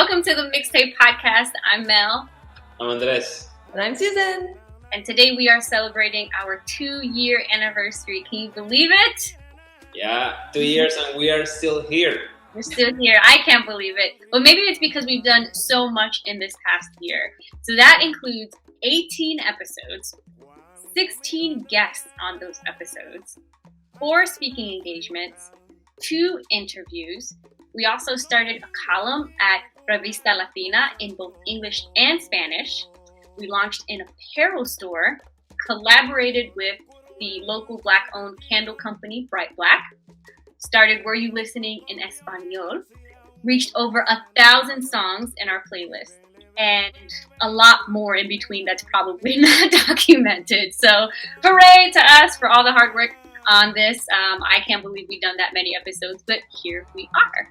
Welcome to the Mixedtape podcast. I'm Mel. I'm Andres. And I'm Susan. And today we are celebrating our 2-year anniversary. Can you believe it? Yeah, 2 years and we are still here. We're still here. I can't believe it. But maybe it's because we've done so much in this past year. So that includes 18 episodes, 16 guests on those episodes, 4 speaking engagements, 2 interviews. We also started a column at Revista Latina in both English and Spanish. We launched an apparel store, collaborated with the local Black-owned candle company, Bright Black, started Were You Listening in Espanol, reached over 1,000 songs in our playlist, and a lot more in between that's probably not documented. So hooray to us for all the hard work on this. I can't believe we've done that many episodes, but here we are.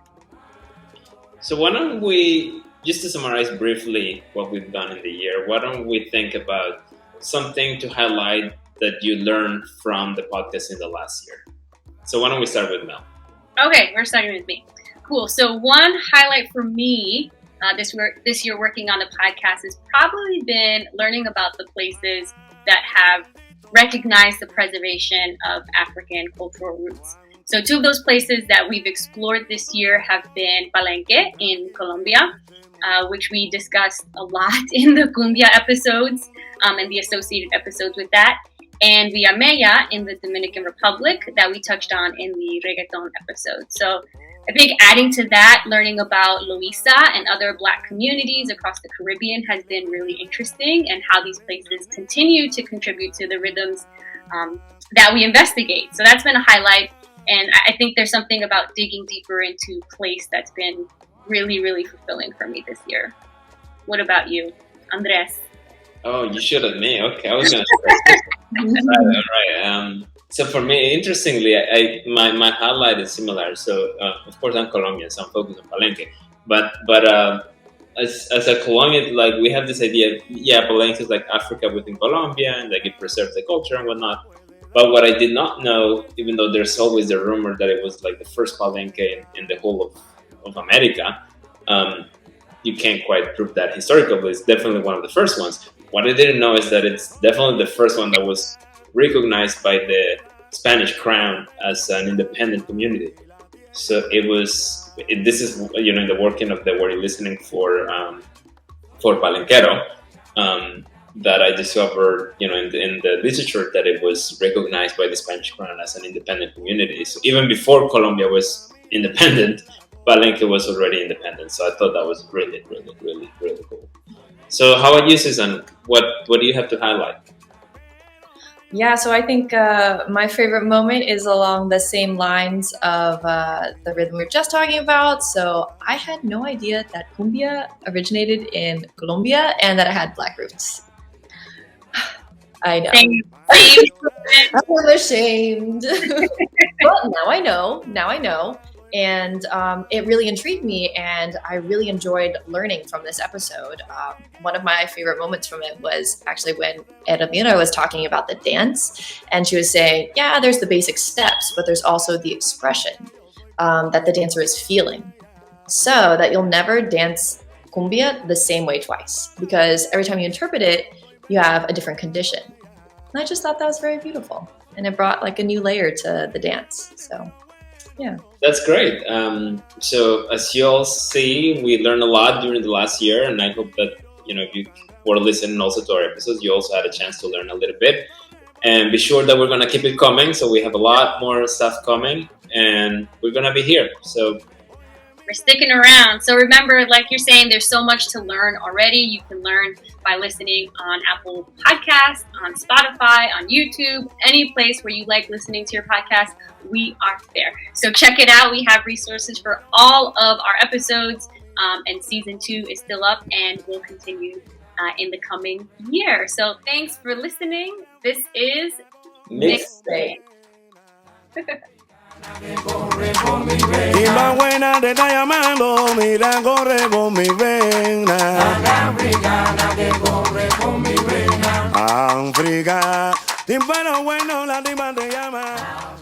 So why don't we, just to summarize briefly what we've done in the year, why don't we think about something to highlight that you learned from the podcast in the last year? So why don't we start with Mel? Okay, we're starting with me. Cool. So one highlight for me this year working on the podcast has probably been learning about the places that have recognized the preservation of African cultural roots. So 2 of those places that we've explored this year have been Palenque in Colombia, which we discussed a lot in the cumbia episodes and the associated episodes with that, and Villamella in the Dominican Republic that we touched on in the reggaeton episode. So I think adding to that, learning about Luisa and other Black communities across the Caribbean has been really interesting, and how these places continue to contribute to the rhythms that we investigate. So that's been a highlight, and I think there's something about digging deeper into place that's been really, really fulfilling for me this year. What about you, Andres? Oh, you should have me. Okay, I was going to start. All right. So for me, interestingly, my highlight is similar. So of course I'm Colombian, so I'm focused on Palenque. But as a Colombian, like we have this idea, Palenque is like Africa within Colombia, and like it preserves the culture and whatnot. But what I did not know, even though there's always the rumor that it was like the first Palenque in the whole of America, you can't quite prove that historically, but it's definitely one of the first ones. What I didn't know is that it's definitely the first one that was recognized by the Spanish crown as an independent community. So this is in the working of the Were You Listening for Palenquero, that I discovered in the literature that it was recognized by the Spanish crown as an independent community. So even before Colombia was independent, Palenque was already independent. So I thought that was really, really, really, really cool. So how about you, Susan? What do you have to highlight? Yeah, so I think my favorite moment is along the same lines of the rhythm we were just talking about. So I had no idea that cumbia originated in Colombia and that it had Black roots. I know. I'm ashamed. Well, now I know. And it really intrigued me, and I really enjoyed learning from this episode. One of my favorite moments from it was actually when Edelmira was talking about the dance, and she was saying, yeah, there's the basic steps, but there's also the expression that the dancer is feeling, so that you'll never dance cumbia the same way twice, because every time you interpret it, you have a different condition. And I just thought that was very beautiful, and it brought like a new layer to the dance. So yeah. That's great. So as you all see, we learned a lot during the last year, and I hope that if you were listening also to our episodes, you also had a chance to learn a little bit. And be sure that we're going to keep it coming. So we have a lot more stuff coming, and we're going to be here. So we're sticking around. So remember, like you're saying, there's so much to learn already. You can learn by listening on Apple Podcasts, on Spotify, on YouTube, any place where you like listening to your podcast, we are there. So check it out. We have resources for all of our episodes, and season 2 is still up and will continue in the coming year. So thanks for listening. This is Mixedtape. Y la buena te está llamando, mira, corre por mi vena. La africana que corre por mi vena. África, pero bueno, la tipa te llama.